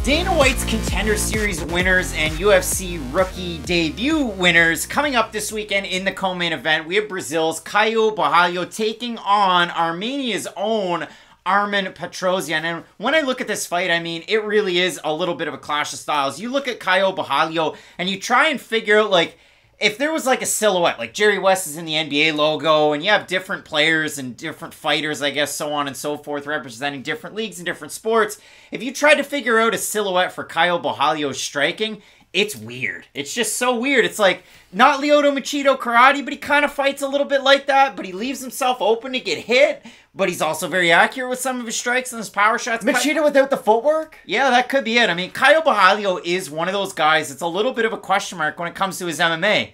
Dana White's Contender Series winners and UFC rookie debut winners coming up this weekend in the co-main event. We have Brazil's Caio Borralho taking on Armenia's own Armen Petrosyan. And when I look at this fight, I mean, it really is a little bit of a clash of styles. You look at Caio Borralho and you try and figure out, like, if there was like a silhouette, like Jerry West is in the NBA logo, and you have different players and different fighters, I guess, so on and so forth, representing different leagues and different sports, if you tried to figure out a silhouette for Caio Borralho's striking, it's weird. It's just so weird. It's like, not Lyoto Machida karate, but he kind of fights a little bit like that, but he leaves himself open to get hit, but he's also very accurate with some of his strikes and his power shots. Machida without the footwork? Yeah, that could be it. I mean, Caio Borralho is one of those guys that's a little bit of a question mark when it comes to his MMA.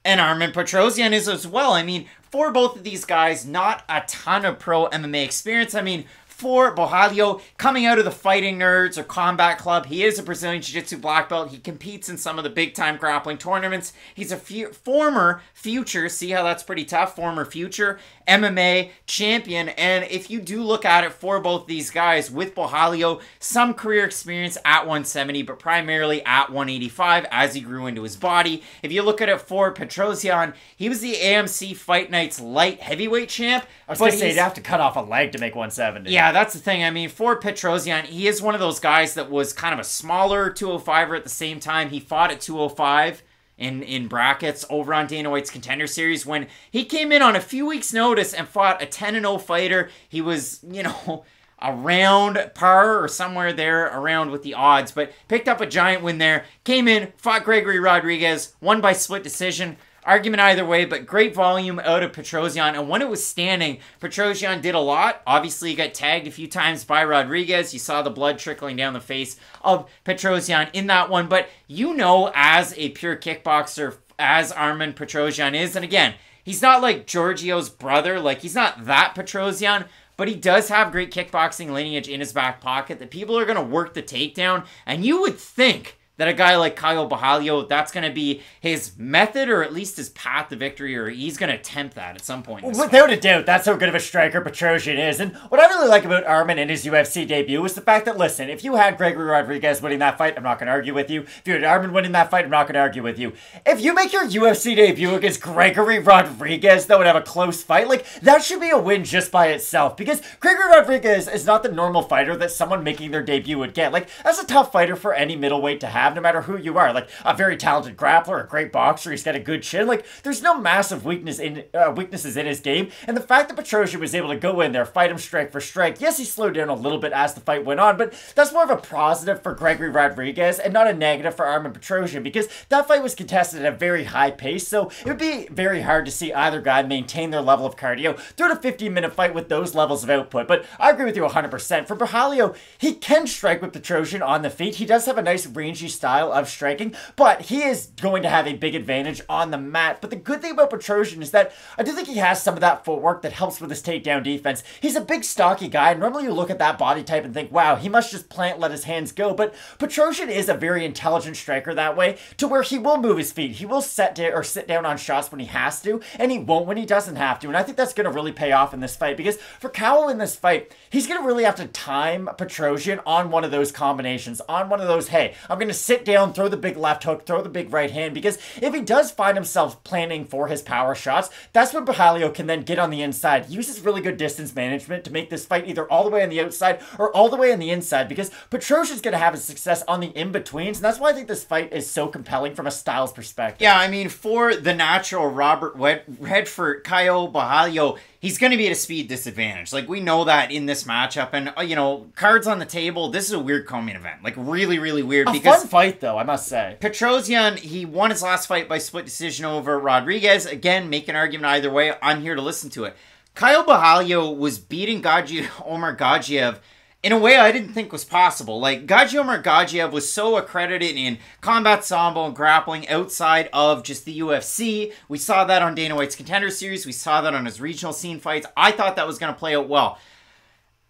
And Armen Petrosyan is as well. I mean, for both of these guys, not a ton of pro MMA experience. I mean, for Borralho, coming out of the Fighting Nerds or Combat Club, he is a Brazilian Jiu-Jitsu black belt. He competes in some of the big-time grappling tournaments. He's a former future, see how that's pretty tough, former future MMA champion. And if you do look at it for both these guys, with Borralho, some career experience at 170, but primarily at 185 as he grew into his body. If you look at it for Petrosyan, he was the AMC Fight Night's light heavyweight champ. I was going to say, you'd have to cut off a leg to make 170. Yeah, that's the thing. I mean, for Petrosyan, he is one of those guys that was kind of a smaller 205er at the same time. He fought at 205 in brackets over on Dana White's Contender Series when he came in on a few weeks' notice and fought a 10-0 fighter. He was, you know, around par or somewhere there around with the odds, but picked up a giant win there. Came in, fought Gregory Rodriguez, won by split decision. Argument either way, but great volume out of Petrosyan. And when it was standing, Petrosyan did a lot. Obviously, he got tagged a few times by Rodriguez. You saw the blood trickling down the face of Petrosyan in that one. But you know, as a pure kickboxer, as Armen Petrosyan is, and again, he's not like Giorgio's brother. Like, he's not that Petrosyan, but he does have great kickboxing lineage in his back pocket that people are going to work the takedown. And you would think that a guy like Caio Borralho, that's going to be his method, or at least his path to victory, or he's going to attempt that at some point. Without a doubt, that's how good of a striker Petrosyan is. And what I really like about Armen in his UFC debut is the fact that, listen, if you had Gregory Rodriguez winning that fight, I'm not going to argue with you. If you had Armen winning that fight, I'm not going to argue with you. If you make your UFC debut against Gregory Rodriguez, though, and have a close fight, like, that should be a win just by itself. Because Gregory Rodriguez is not the normal fighter that someone making their debut would get. Like, that's a tough fighter for any middleweight to have, no matter who you are. Like, a very talented grappler, a great boxer, he's got a good chin. Like, there's no massive weaknesses in his game. And the fact that Petrosyan was able to go in there, fight him strike for strike, yes, he slowed down a little bit as the fight went on, but that's more of a positive for Gregory Rodriguez and not a negative for Armen Petrosyan, because that fight was contested at a very high pace, so it would be very hard to see either guy maintain their level of cardio through a 15-minute fight with those levels of output. But I agree with you 100%. For Borralho, he can strike with Petrosyan on the feet. He does have a nice rangy style of striking, but he is going to have a big advantage on the mat. But the good thing about Petrosyan is that I do think he has some of that footwork that helps with his takedown defense. He's a big, stocky guy. Normally you look at that body type and think, wow, he must just plant, let his hands go. But Petrosyan is a very intelligent striker that way, to where he will move his feet. He will sit down on shots when he has to, and he won't when he doesn't have to. And I think that's going to really pay off in this fight, because for Caio in this fight, he's going to really have to time Petrosyan on one of those combinations, on one of those, hey, I'm going to sit down, throw the big left hook, throw the big right hand, because if he does find himself planning for his power shots, that's when Borralho can then get on the inside, use his really good distance management to make this fight either all the way on the outside or all the way on the inside, because Petrosyan's going to have his success on the in-betweens, and that's why I think this fight is so compelling from a styles perspective. Yeah, I mean, for the natural Robert Redford, Caio Borralho, he's going to be at a speed disadvantage. Like, we know that in this matchup. And, you know, cards on the table, this is a weird co-main event. Like, really, really weird. A fun fight, though, I must say. Petrosyan, he won his last fight by split decision over Rodriguez. Again, make an argument either way. I'm here to listen to it. Caio Borralho was beating Omar Gadzhiev in a way I didn't think was possible. Like, Omar Gadzhiev was so accredited in combat sambo and grappling outside of just the UFC. We saw that on Dana White's Contender Series. We saw that on his regional scene fights. I thought that was going to play out well.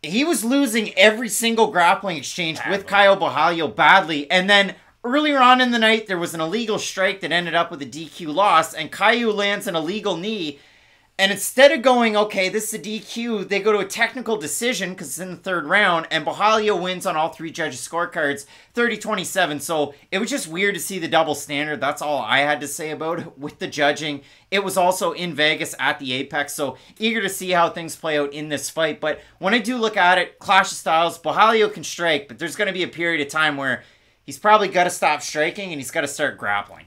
He was losing every single grappling exchange with Caio Borralho badly. And then earlier on in the night, there was an illegal strike that ended up with a DQ loss. And Caio lands an illegal knee. And instead of going, okay, this is a DQ, they go to a technical decision because it's in the third round, and Borralho wins on all 3 judges' scorecards, 30-27. So it was just weird to see the double standard. That's all I had to say about it with the judging. It was also in Vegas at the Apex, so eager to see how things play out in this fight. But when I do look at it, clash of styles, Borralho can strike, but there's going to be a period of time where he's probably got to stop striking and he's got to start grappling.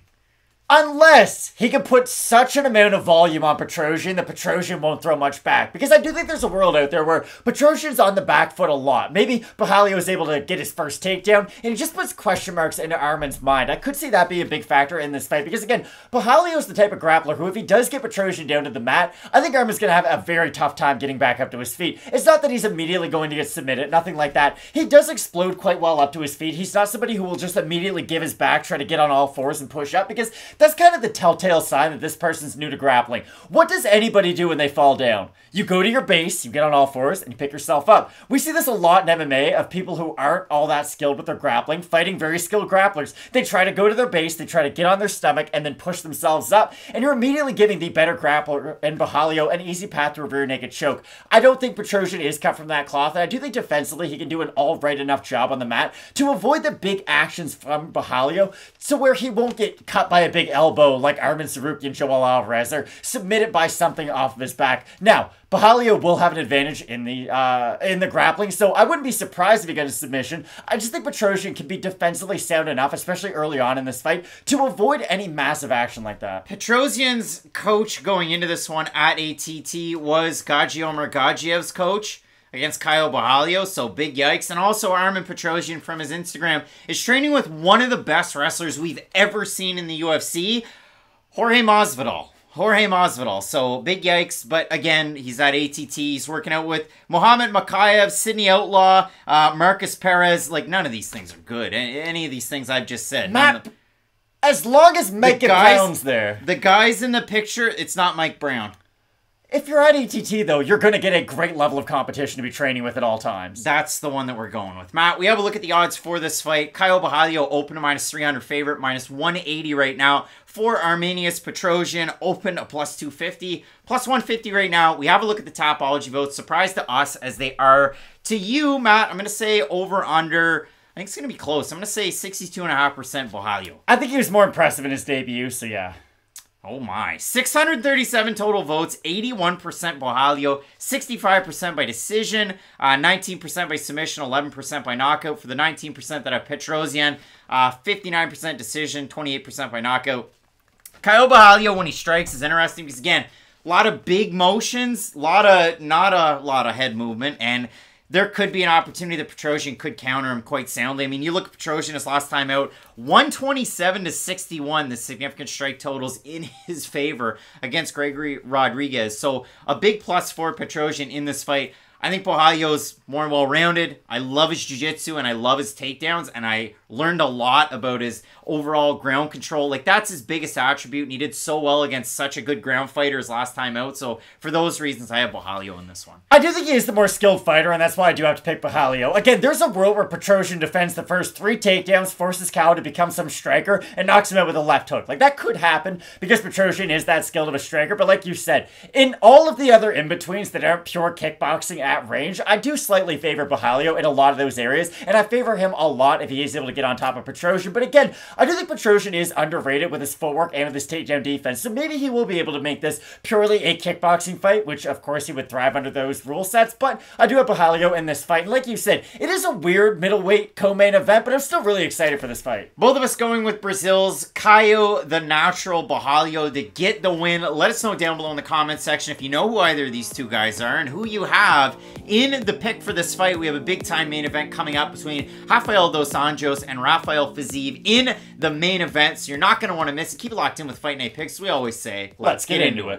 Unless he can put such an amount of volume on Petrosyan that Petrosyan won't throw much back. Because I do think there's a world out there where Petrosyan's on the back foot a lot. Maybe Borralho is able to get his first takedown, and he just puts question marks into Armen's mind. I could see that be a big factor in this fight. Because again, Borralho's the type of grappler who, if he does get Petrosyan down to the mat, I think Armen's going to have a very tough time getting back up to his feet. It's not that he's immediately going to get submitted, nothing like that. He does explode quite well up to his feet. He's not somebody who will just immediately give his back, try to get on all fours and push up, because that's kind of the telltale sign that this person's new to grappling. What does anybody do when they fall down? You go to your base, you get on all fours, and you pick yourself up. We see this a lot in MMA of people who aren't all that skilled with their grappling, fighting very skilled grapplers. They try to go to their base, they try to get on their stomach, and then push themselves up, and you're immediately giving the better grappler in Borralho an easy path to a rear naked choke. I don't think Petrosyan is cut from that cloth, and I do think defensively he can do an all-right enough job on the mat to avoid the big actions from Borralho, so where he won't get cut by a big elbow like Armen Sarukian, Joel Alvarez, or submitted by something off of his back. Now, Borralho will have an advantage in the grappling, so I wouldn't be surprised if he got a submission. I just think Petrosyan can be defensively sound enough, especially early on in this fight, to avoid any massive action like that. Petrosyan's coach going into this one at ATT was Gagiomir Gagiev's coach against Caio Borralho, so big yikes. And also Armen Petrosyan from his Instagram is training with one of the best wrestlers we've ever seen in the UFC, Jorge Masvidal. So big yikes, but again, he's at ATT. He's working out with Muhammad Makayev, Sydney Outlaw, Marcus Perez. Like, none of these things are good. Any of these things I've just said. Matt, as long as Mike Brown's there. The guys in the picture, it's not Mike Brown. If you're at ATT, though, you're going to get a great level of competition to be training with at all times. That's the one that we're going with. Matt, we have a look at the odds for this fight. Caio Borralho open to -300 favorite, -180 right now. For Armenius Petrosyan, open a +250, +150 right now. We have a look at the Tapology votes. Surprise to us as they are to you, Matt. I'm going to say over/under. I think it's going to be close. I'm going to say 62.5% Borralho. I think he was more impressive in his debut, so yeah. Oh my. 637 total votes, 81% Borralho, 65% by decision, 19% by submission, 11% by knockout. For the 19% that have Petrosyan, 59% decision, 28% by knockout. Caio Borralho, when he strikes, is interesting because, again, a lot of big motions, not a lot of head movement, and there could be an opportunity that Petrosyan could counter him quite soundly. I mean, you look at Petrosyan his last time out, 127-61, the significant strike totals in his favor against Gregory Rodriguez. So a big plus for Petrosyan in this fight. I think Borralho's more well-rounded. I love his jiu-jitsu and I love his takedowns, and I learned a lot about his overall ground control. Like, that's his biggest attribute, and he did so well against such a good ground fighter his last time out. So for those reasons, I have Borralho in this one. I do think he is the more skilled fighter, and that's why I do have to pick Borralho. Again, there's a world where Petrosyan defends the first 3 takedowns, forces Caio to become some striker, and knocks him out with a left hook. Like, that could happen because Petrosyan is that skilled of a striker, but like you said, in all of the other in-betweens that aren't pure kickboxing at range, I do slightly favor Borralho in a lot of those areas, and I favor him a lot if he is able to get on top of Petrosyan. But again, I do think Petrosyan is underrated with his footwork and with his takedown defense, so maybe he will be able to make this purely a kickboxing fight, which of course he would thrive under those rule sets. But I do have Borralho in this fight, and like you said, it is a weird middleweight co-main event, but I'm still really excited for this fight. Both of us going with Brazil's Caio, the natural Borralho, to get the win. Let us know down below in the comment section if you know who either of these two guys are and who you have in the pick for this fight. We have a big-time main event coming up between Rafael dos Anjos and Rafael Fiziev in the main event, so you're not going to want to miss it. Keep it locked in with Fight Night Picks. We always say, let's get into it.